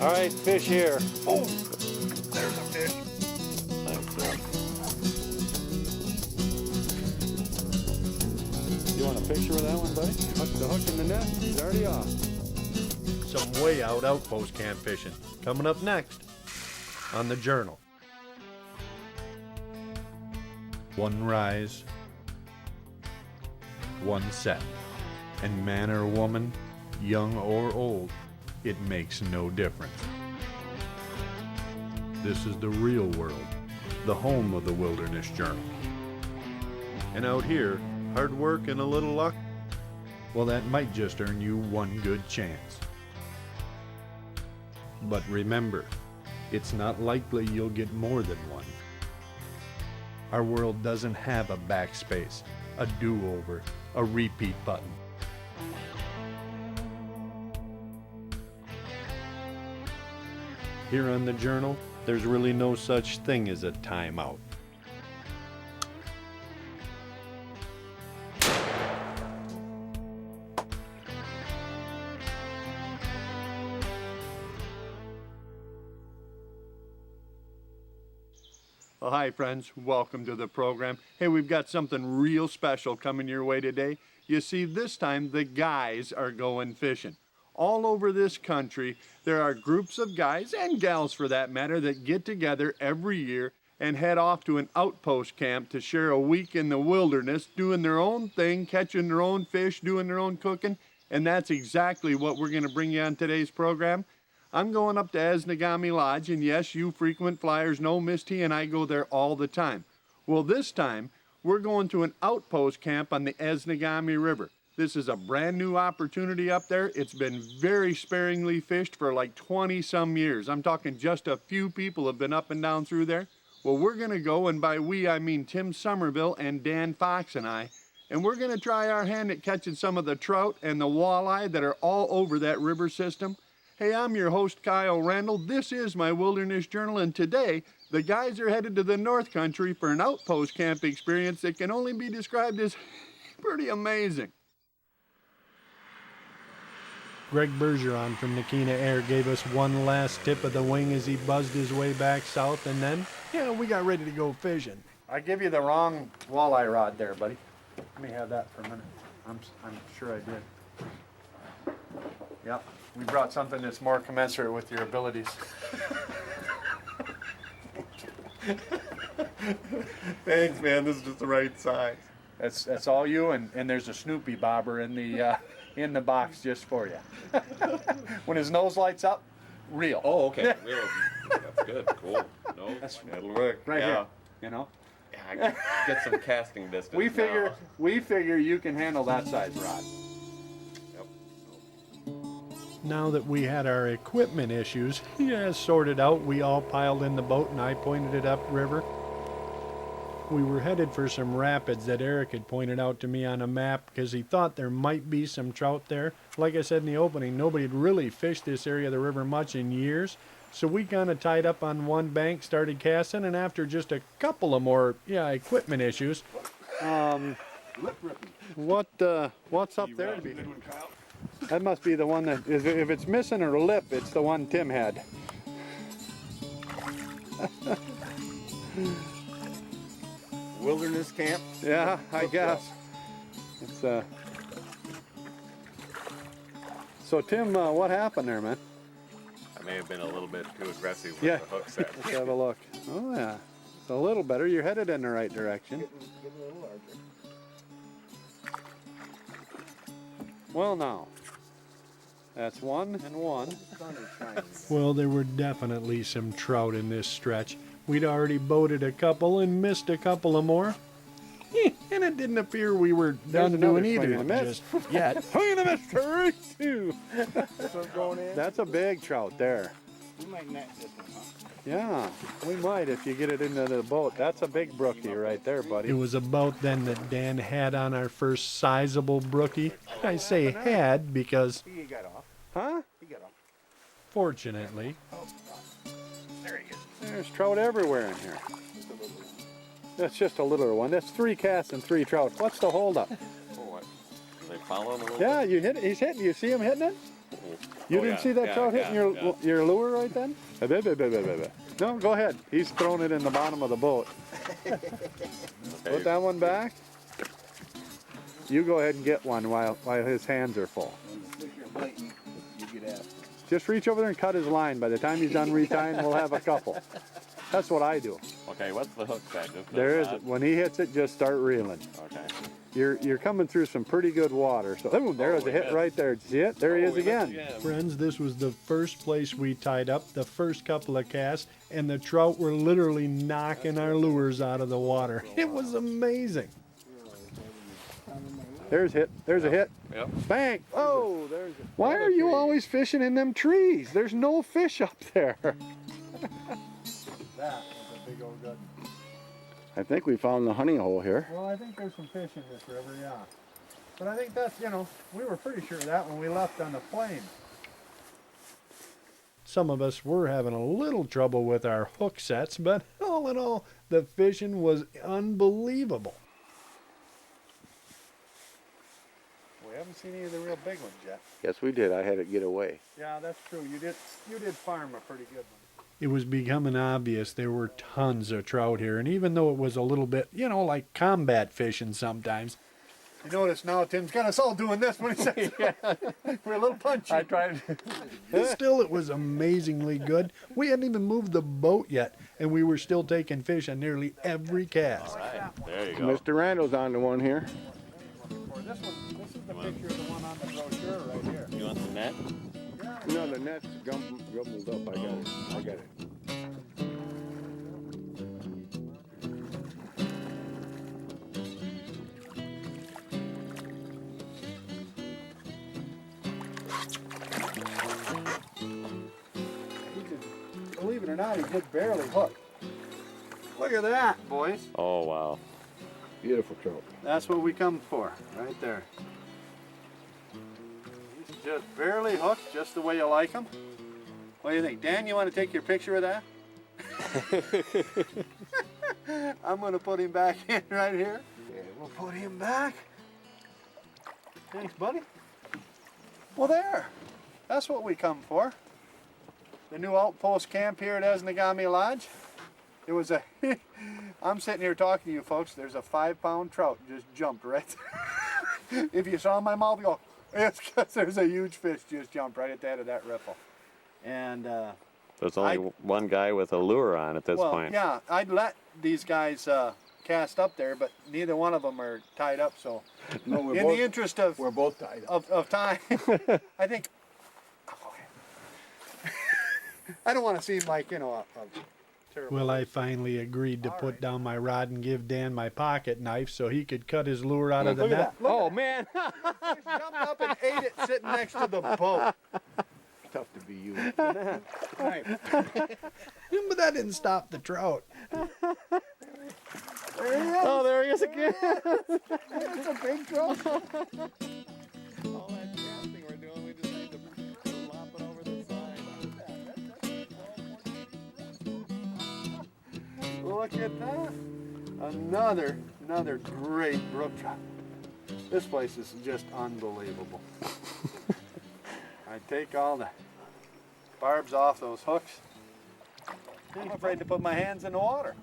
All right, fish here. Oh, there's a fish. Nice job. You want a picture of that one, buddy? Hook the hook in the net. He's already off. Some way out outpost camp fishing. Coming up next on the Journal. One rise, one set. And man or woman, young or old, it makes no difference. This is the real world, the home of the Wilderness Journal. And out here, hard work and a little luck, well, that might just earn you one good chance. But remember, it's not likely you'll get more than one. Our world doesn't have a backspace, a do-over, a repeat button. Here on the Journal, there's really no such thing as a timeout. Well, hi friends, welcome to the program. Hey, we've got something real special coming your way today. You see, this time the guys are going fishing. All over this country, there are groups of guys, and gals for that matter, that get together every year and head off to an outpost camp to share a week in the wilderness, doing their own thing, catching their own fish, doing their own cooking, and that's exactly what we're going to bring you on today's program. I'm going up to Esnagami Lodge, and yes, you frequent flyers know Miss T and I go there all the time. Well, this time, we're going to an outpost camp on the Esnagami River. This is a brand new opportunity up there. It's been very sparingly fished for like 20 some years. I'm talking just a few people have been up and down through there. Well, we're gonna go, and by we, I mean Tim Somerville and Dan Fox and I, and we're gonna try our hand at catching some of the trout and the walleye that are all over that river system. Hey, I'm your host, Kyle Randall. This is my Wilderness Journal, and today, the guys are headed to the North Country for an outpost camp experience that can only be described as pretty amazing. Greg Bergeron from Nakina Air gave us one last tip of the wing as he buzzed his way back south, and then, yeah, we got ready to go fishing. I gave you the wrong walleye rod there, buddy. Let me have that for a minute. I'm sure I did. Yep, we brought something that's more commensurate with your abilities. Thanks, man. This is just the right size. That's all you, and there's a Snoopy bobber in the box just for you. When his nose lights up, reel. Oh, okay. Real. That's good. Cool. No, that'll work. Right here. You know. Yeah, I get some casting distance. We figure you can handle that size rod. Yep. Now that we had our equipment issues sorted out, we all piled in the boat and I pointed it upriver. We were headed for some rapids that Eric had pointed out to me on a map because he thought there might be some trout there. Like I said in the opening, nobody had really fished this area of the river much in years. So we kind of tied up on one bank, started casting, and after just a couple of more equipment issues, what's up there? That must be the one that, if it's missing a lip, it's the one Tim had. Wilderness camp? Yeah, I guess. It's So Tim, what happened there, man? I may have been a little bit too aggressive with Yeah. the hook set. Let's have a look. Oh yeah, it's a little better. You're headed in the right direction. Getting a little larger. Well now, that's one and one. Well, there were definitely some trout in this stretch. We'd already boated a couple and missed a couple of more. And it didn't appear we were done doing either just yet. Swing and a miss, Terry, too. Going in. That's a big trout there. We might net this one, huh? Yeah, we might if you get it into the boat. That's a big brookie right there, buddy. It was about then that Dan had on our first sizable brookie. I say had because, He got off. Huh? He got off. fortunately, There he is. There's trout everywhere in here. That's just a littler one. That's 3 casts and 3 trout. What's the holdup? Oh, what? Are they following a little Yeah, you hit it. He's hitting. You see him hitting it? You Oh, didn't yeah, see that yeah, trout hitting yeah. your lure right then? No, go ahead. He's throwing it in the bottom of the boat. Put that one back. You go ahead and get one while his hands are full. Just reach over there and cut his line. By the time he's done retying, we'll have a couple. That's what I do. Okay, what's the hook set? Just There is, rod? when he hits it, just start reeling. Okay. You're coming through some pretty good water. So there's a hit missed. right there. See it? There he is we missed again. Friends, this was the first place we tied up, the first couple of casts, and the trout were literally knocking our lures out of the water. It was amazing. There's a hit. There's a hit. Yep. Bang! Oh, there's. Why are you always fishing in them trees? There's no fish up there. That was a big old gut. I think we found the honey hole here. Well, I think there's some fish in this river, yeah. But I think that's, we were pretty sure of that when we left on the plane. Some of us were having a little trouble with our hook sets, but all in all, the fishing was unbelievable. We haven't seen any of the real big ones yet. Yes, we did. I had it get away. Yeah, that's true. You did farm a pretty good one. It was becoming obvious there were tons of trout here, and even though it was a little bit, like combat fishing sometimes. You notice now Tim's got us all doing this when he says we're a little punchy. I tried. Still, it was amazingly good. We hadn't even moved the boat yet, and we were still taking fish on nearly every cast. All right, there you go. Mr. Randall's on to one here. This is the picture of the one on the brochure right here. You want the net? No, the net's gumbled up. I got it. Believe it or not, he did barely hook. Look at that, boys. Oh, wow. Beautiful trout. That's what we come for, right there. He's just barely hooked, just the way you like them. What do you think? Dan, you want to take your picture of that? I'm going to put him back in right here. Okay, we'll put him back. Thanks, buddy. Well, there. That's what we come for. The new Outpost camp here at Esnagami Lodge. It was a... I'm sitting here talking to you folks. There's a 5-pound trout just jumped right there. If you saw my mouth go, it's because there's a huge fish just jumped right at the head of that riffle. And There's only one guy with a lure on at this point. yeah, I'd let these guys cast up there, but neither one of them are tied up. So, No, in the interest of we're both tied up. of time, I think. I don't want to seem like a terrible. Well, I finally agreed to put down my rod and give Dan my pocket knife so he could cut his lure out of the net. Oh, man. Jumped up and ate it sitting next to the boat. Tough to be you. Right. But that didn't stop the trout. Oh, there he is again. It's a big trout. All that casting we're doing, we just need to lop it over the side. Look at that. Another great brook trout. This place is just unbelievable. I take all the barbs off those hooks. I'm afraid to put my hands in the water.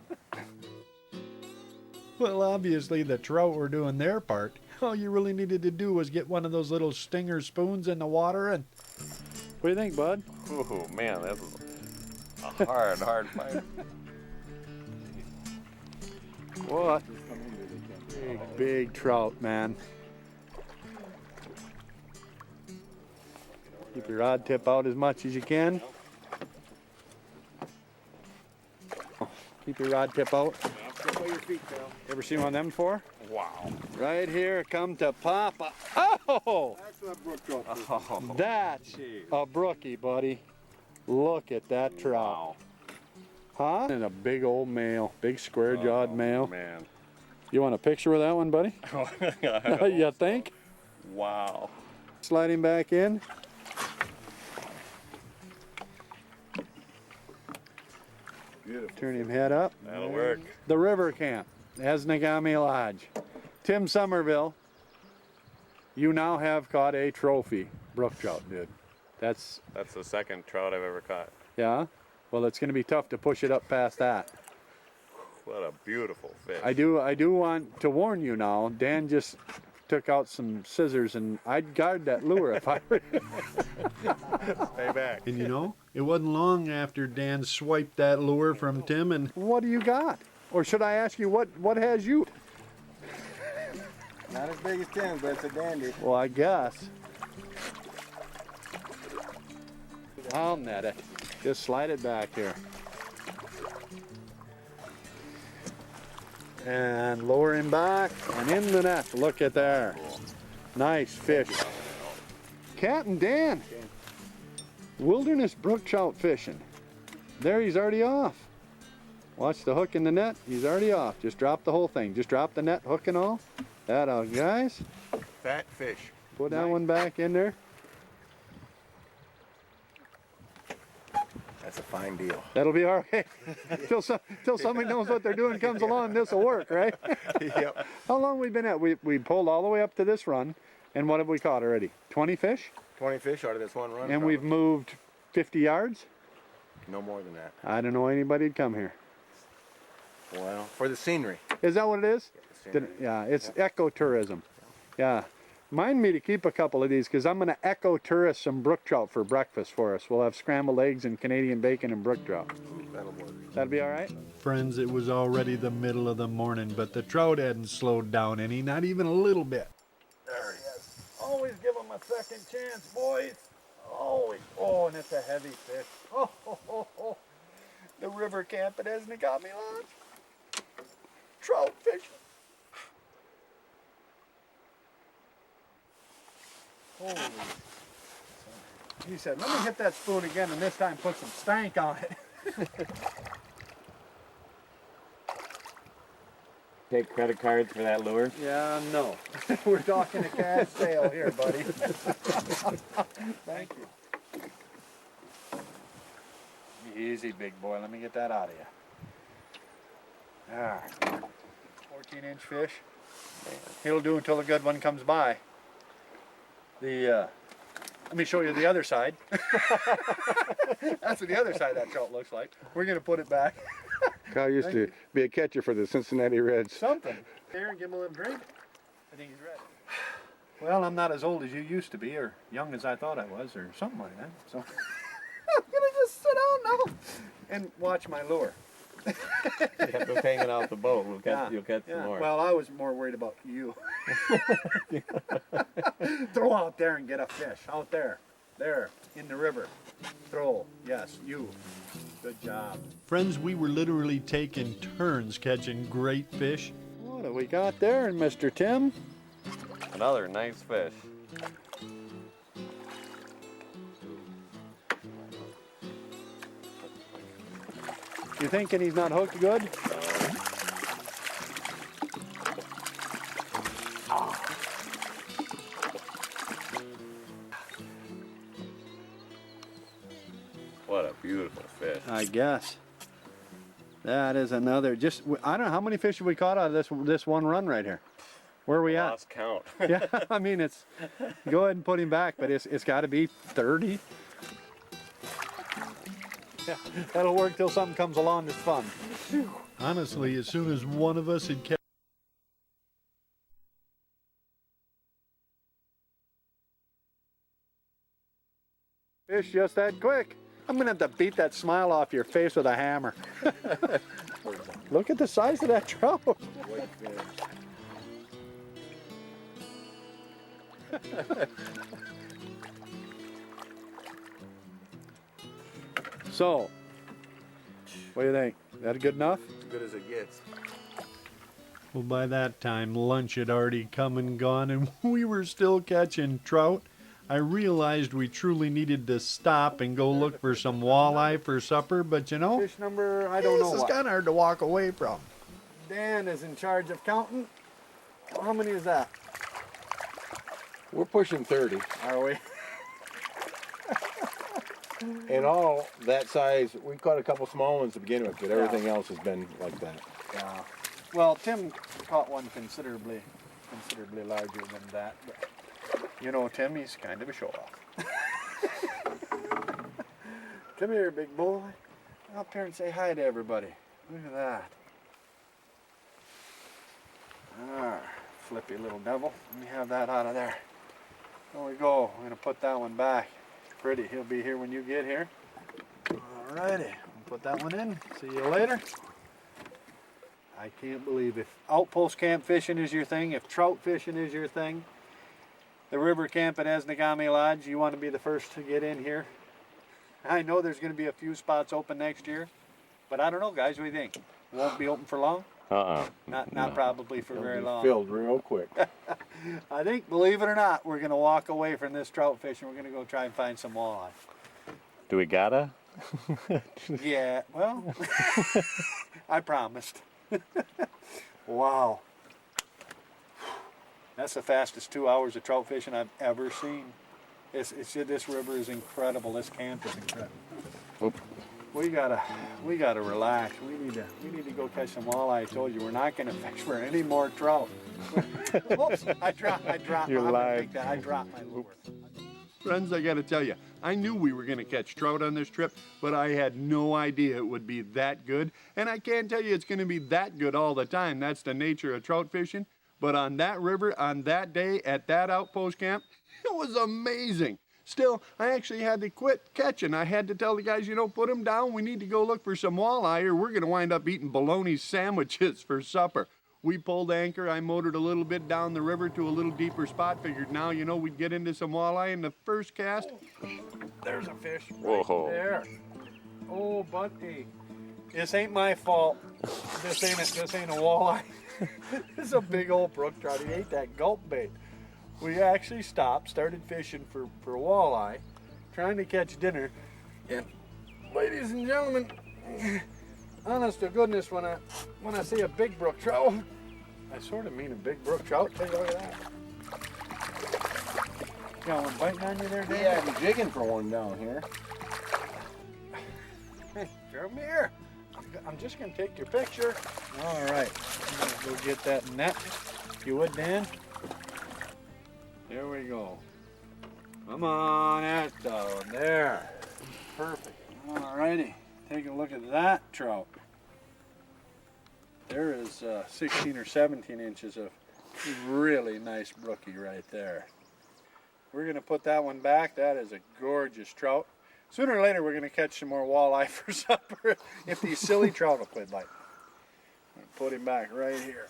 Well, obviously the trout were doing their part. All you really needed to do was get one of those little stinger spoons in the water and... What do you think, bud? Oh, man, this is a hard fight. What? Big trout, man. Keep your rod tip out as much as you can. Keep your rod tip out. Ever seen one of them before? Wow. Right here, come to Papa. Oh! That's what brook trout is. Oh, That's a brookie, buddy. Look at that trout. wow. Huh? And a big old male, big square-jawed male. Man. You want a picture of that one, buddy? You think? Wow. Slide him back in. Beautiful. Turn him head up. That'll work. The river camp, Esnagami Lodge. Tim Somerville, you now have caught a trophy brook trout, dude. That's, That's the second trout I've ever caught. yeah. Well, it's going to be tough to push it up past that. What a beautiful fish. I do want to warn you now. Dan just took out some scissors, and I'd guard that lure if I were. Stay back. And you know, it wasn't long after Dan swiped that lure from Tim, and What do you got? Or should I ask you what has you? Not as big as Tim, but it's a dandy. Well, I guess. I'll net it. Just slide it back here. And lower him back and in the net. Look at there. Nice fish. Captain Dan. Wilderness brook trout fishing. There, he's already off. Watch the hook in the net. He's already off. Just drop the whole thing. Just drop the net, hook and all. That out, guys. Fat fish. Put that one back in there. That's a fine deal. That'll be all right. till somebody knows what they're doing comes along, this will work, right? Yep. How long we been at? We pulled all the way up to this run, and what have we caught already? 20 fish? 20 fish out of this one run. And we've moved 50 yards? no more than that. I don't know anybody'd come here. Well, for the scenery. Is that what it is? The scenery. Yeah, it's ecotourism. Yeah. Mind me to keep a couple of these because I'm going to eco-tourist some brook trout for breakfast for us. We'll have scrambled eggs and Canadian bacon and brook trout. That'll work. That'd be all right? friends, it was already the middle of the morning, but the trout hadn't slowed down any, not even a little bit. There he is. Always give him a second chance, boys. Always. Oh, and it's a heavy fish. Oh. The river camp at Esnagami River. Trout fishing. Holy. He said, let me hit that spoon again and this time put some stank on it. Take credit cards for that lure? Yeah, no. We're talking a cash sale here, buddy. Thank you. Easy, big boy. Let me get that out of you. Ah, 14-inch fish. It'll do until a good one comes by. Let me show you the other side. That's what the other side of that trout looks like. We're going to put it back. Kyle used to be a catcher for the Cincinnati Reds. Something. Here, give him a little drink. I think he's ready. Well, I'm not as old as you used to be, or young as I thought I was, or something like that. So I'm gonna just sit down now and watch my lure. Yeah, those hanging off the boat. You'll catch some more. Well, I was more worried about you. Throw out there and get a fish. Out there. There. In the river. Throw. Yes, you. Good job. Friends, we were literally taking turns catching great fish. What have we got there, Mr. Tim? Another nice fish. You thinking he's not hooked good? What a beautiful fish. I guess. That is another. I don't know how many fish have we caught out of this one run right here. Where are we at? Lost count. Yeah, I mean it's. Go ahead and put him back, but it's got to be 30. Yeah, that'll work till something comes along that's fun. Honestly, as soon as one of us had kept Fish just that quick. I'm gonna have to beat that smile off your face with a hammer. Look at the size of that trout. So, what do you think? That good enough? As good as it gets. Well, by that time, lunch had already come and gone, and we were still catching trout. I realized we truly needed to stop and go look for some walleye for supper, but you know, Fish number, I don't know this is what. kind of hard to walk away from. Dan is in charge of counting. How many is that? We're pushing 30. Are we? In all, that size, we caught a couple small ones to begin with, but everything else has been like that. Yeah. Well, Tim caught one considerably larger than that. But you know, Tim, he's kind of a show-off. Come here, big boy. Come up here and say hi to everybody. Look at that. Ah, flippy little devil. Let me have that out of there. There we go. I'm going to put that one back. Pretty. He'll be here when you get here. Alrighty. Put that one in. See you later. I can't believe if outpost camp fishing is your thing, if trout fishing is your thing, the river camp at Esnagami Lodge, you want to be the first to get in here. I know there's going to be a few spots open next year, but I don't know, guys. What do you think? It won't be open for long? Not probably for very long. Filled real quick. I think, believe it or not, we're going to walk away from this trout fishing. We're going to go try and find some walleye. Do we gotta? Yeah, well, I promised. Wow. That's the fastest 2 hours of trout fishing I've ever seen. This river is incredible. This camp is incredible. Oop. We gotta relax. We need to go catch some walleye. I told you we're not gonna fish for any more trout. Oops! I dropped. You're live. I dropped my lure. Friends, I gotta tell you, I knew we were gonna catch trout on this trip, but I had no idea it would be that good. And I can't tell you it's gonna be that good all the time. That's the nature of trout fishing. But on that river, on that day, at that outpost camp, it was amazing. Still, I actually had to quit catching. I had to tell the guys, put them down. We need to go look for some walleye or we're gonna wind up eating bologna sandwiches for supper. We pulled anchor. I motored a little bit down the river to a little deeper spot. Figured now, we'd get into some walleye. And the first cast, there's a fish right there. Oh, buddy, this ain't my fault. This ain't a walleye. This is a big old brook trout. He ate that gulp bait. We actually stopped, started fishing for walleye, trying to catch dinner. And ladies and gentlemen, honest to goodness, when I see a big brook trout, I sort of mean a big brook trout. Take a look at that. Got one biting on you there, Dave? Yeah, I'm jigging for one down here. Hey, come here. I'm just going to take your picture. All right. I'm going to go get that net. If you would, Dan. There we go. Come on, that's down there. Perfect. All righty. Take a look at that trout. There is 16 or 17 inches of really nice brookie right there. We're going to put that one back. That is a gorgeous trout. Sooner or later, we're going to catch some more walleye for supper if these silly trout will quit biting. Put him back right here.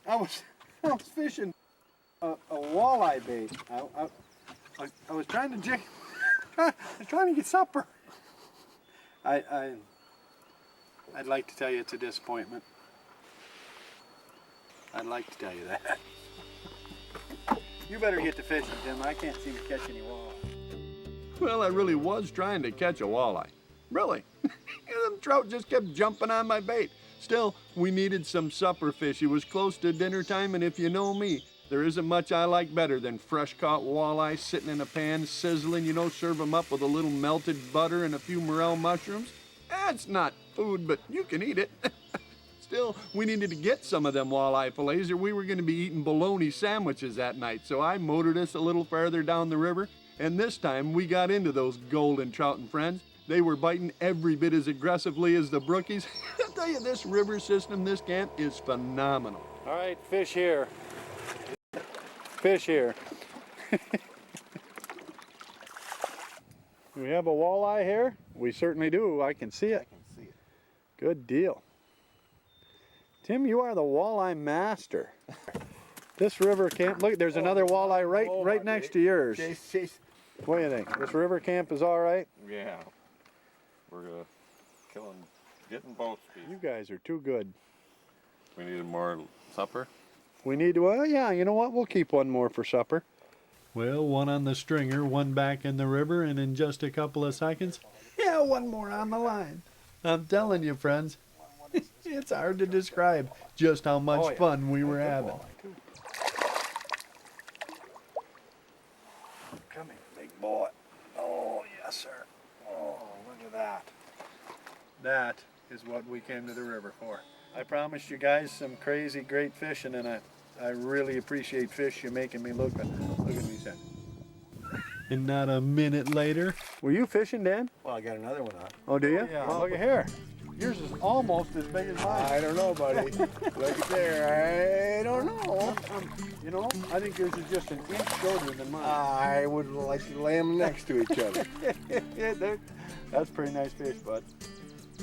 I was fishing a walleye bait. I was trying to jig. I was trying to get supper. I'd like to tell you it's a disappointment. I'd like to tell you that. You better get to fishing, Tim. I can't seem to catch any walleye. well, I really was trying to catch a walleye. Really. The trout just kept jumping on my bait. Still, we needed some supper fish. It was close to dinner time, and if you know me, there isn't much I like better than fresh caught walleye sitting in a pan, sizzling, serve them up with a little melted butter and a few morel mushrooms. It's not food, but you can eat it. Still, we needed to get some of them walleye fillets or we were going to be eating bologna sandwiches that night. So I motored us a little farther down the river, and this time we got into those golden trout and friends. They were biting every bit as aggressively as the brookies. I'll tell you, this river system, this camp is phenomenal. All right, fish here. Fish here. Do we have a walleye here? We certainly do. I can see it. I can see it. Good deal. Tim, you are the walleye master. This river camp, look, there's another walleye right next to yours. Chase. What do you think? This river camp is all right? Yeah. We're getting both species. You guys are too good. We needed more supper. We need, well, yeah, you know what? We'll keep one more for supper. Well, one on the stringer, one back in the river, and in just a couple of seconds, yeah, one more on the line. I'm telling you, friends, it's hard to describe just how much fun we were having. Come here, big boy. Oh, yes, sir. Oh, look at that. That is what we came to the river for. I promised you guys some crazy great fishing, and I really appreciate fish you making me look at. Look at me, son. And not a minute later. Were you fishing, Dan? Well, I got another one on. Oh, do you? yeah. Look at here. Yours is almost as big as mine. I don't know, buddy. Look at there. I don't know. You know, I think yours is just an inch shorter than mine. I would like to lay them next to each other. Yeah, that's a pretty nice fish, bud.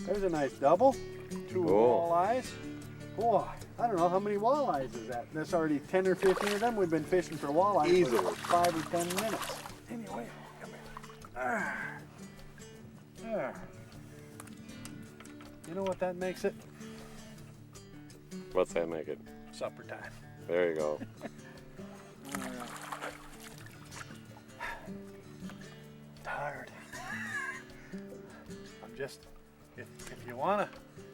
There's a nice double. 2 Cool. walleyes. Boy, I don't know how many walleyes is that. That's already 10 or 15 of them. We've been fishing for walleyes Easily. for 5 or 10 minutes. Anyway, come here. There. You know what that makes it? What's that make it? Supper time. There you go. Tired. I'm just, if you wanna,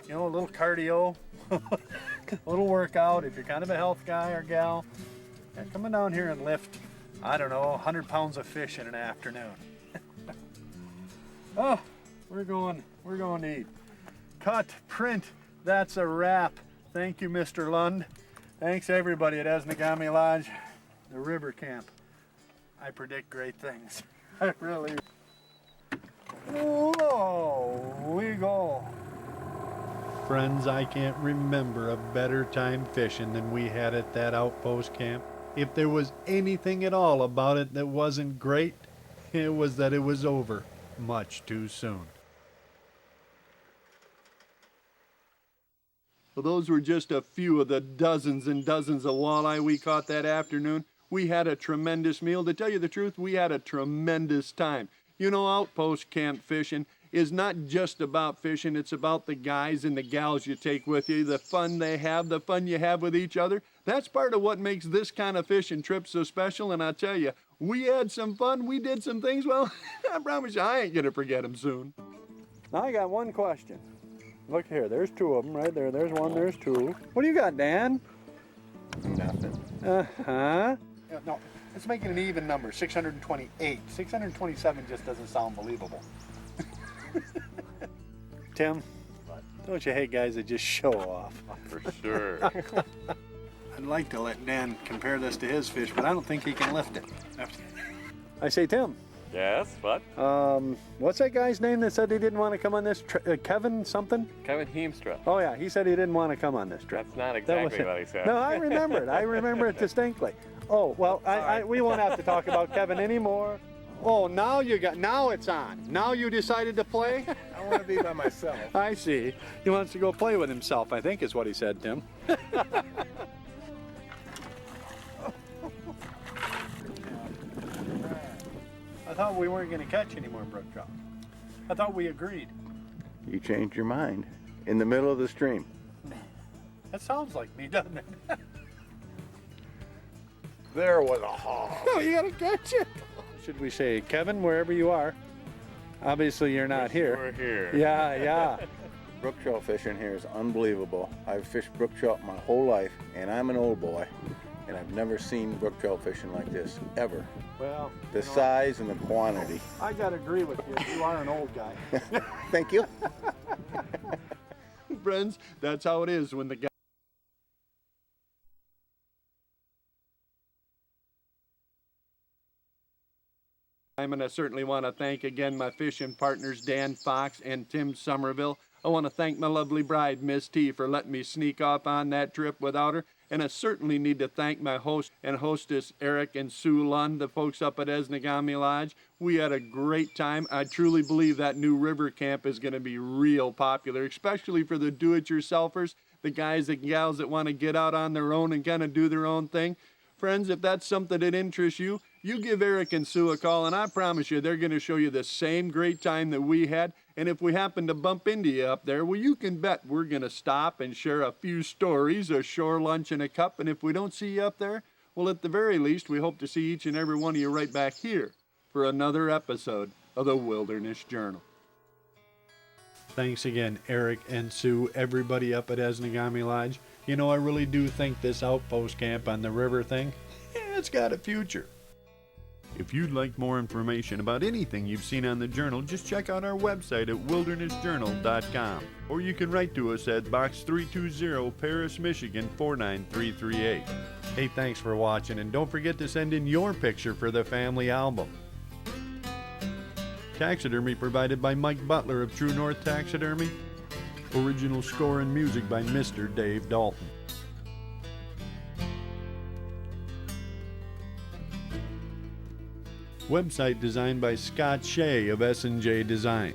you know, a little cardio, a little workout, if you're kind of a health guy or gal, and coming down here and lift, I don't know, 100 pounds of fish in an afternoon. Oh, we're going to eat. Cut, print, that's a wrap. Thank you, Mr. Lund. Thanks everybody at Esnagami Lodge, the river camp. I predict great things. I really. Whoa, we go. Friends, I can't remember a better time fishing than we had at that outpost camp. If there was anything at all about it that wasn't great, it was that it was over much too soon. Well, those were just a few of the dozens and dozens of walleye we caught that afternoon. We had a tremendous meal. To tell you the truth, we had a tremendous time. You know, outpost camp fishing is not just about fishing. It's about the guys and the gals you take with you, the fun they have, the fun you have with each other. That's part of what makes this kind of fishing trip so special. And I tell you, we had some fun. We did some things. Well, I promise you, I ain't going to forget them soon. Now I got one question. Look here, there's 2 of them right there. There's 1, there's 2. What do you got, Dan? Nothing. Uh-huh. No, let's make it an even number, 628. 627 just doesn't sound believable. Tim, don't you hate guys that just show off? For sure. I'd like to let Dan compare this to his fish, but I don't think he can lift it. I say, Tim, Yes, what? what's that guy's name that said he didn't want to come on this trip? Kevin something? Kevin Heemstra. Oh yeah, he said he didn't want to come on this trip. That's not That was exactly it. what he said. No, I remember it. I remember it distinctly. Oh, well, we won't have to talk about Kevin anymore. Oh, now it's on. Now you decided to play? I want to be by myself. I see. He wants to go play with himself, I think is what he said, Tim. I thought we weren't going to catch any more brook trout. I thought we agreed. You changed your mind in the middle of the stream. That sounds like me, doesn't it? There was a hog. No, you gotta catch it. Should we say, Kevin, wherever you are? Obviously, you're not here. We're here. Yeah. Brook trout fishing here is unbelievable. I've fished brook trout my whole life, and I'm an old boy, and I've never seen brook trout fishing like this, ever. Well, The size and the quantity. I gotta agree with you. You are an old guy. Thank you. Friends, that's how it is when the guy. And I certainly want to thank again my fishing partners, Dan Fox and Tim Somerville. I want to thank my lovely bride, Miss T, for letting me sneak off on that trip without her. And I certainly need to thank my host and hostess, Eric and Sue Lund, the folks up at Esnagami Lodge. We had a great time. I truly believe that new river camp is going to be real popular, especially for the do-it-yourselfers, the guys and gals that want to get out on their own and kind of do their own thing. Friends, if that's something that interests you, you give Eric and Sue a call, and I promise you they're going to show you the same great time that we had. And if we happen to bump into you up there, well, you can bet we're going to stop and share a few stories, a shore lunch, and a cup. And if we don't see you up there, well, at the very least, we hope to see each and every one of you right back here for another episode of the Wilderness Journal. Thanks again, Eric and Sue, everybody up at Esnagami Lodge. You know, I really do think this outpost camp on the river thing, it's got a future. If you'd like more information about anything you've seen on the journal, just check out our website at wildernessjournal.com. Or you can write to us at Box 320, Paris, Michigan 49338. Hey, thanks for watching, and don't forget to send in your picture for the family album. Taxidermy provided by Mike Butler of True North Taxidermy. Original score and music by Mr. Dave Dalton. Website designed by Scott Shea of S&J Design.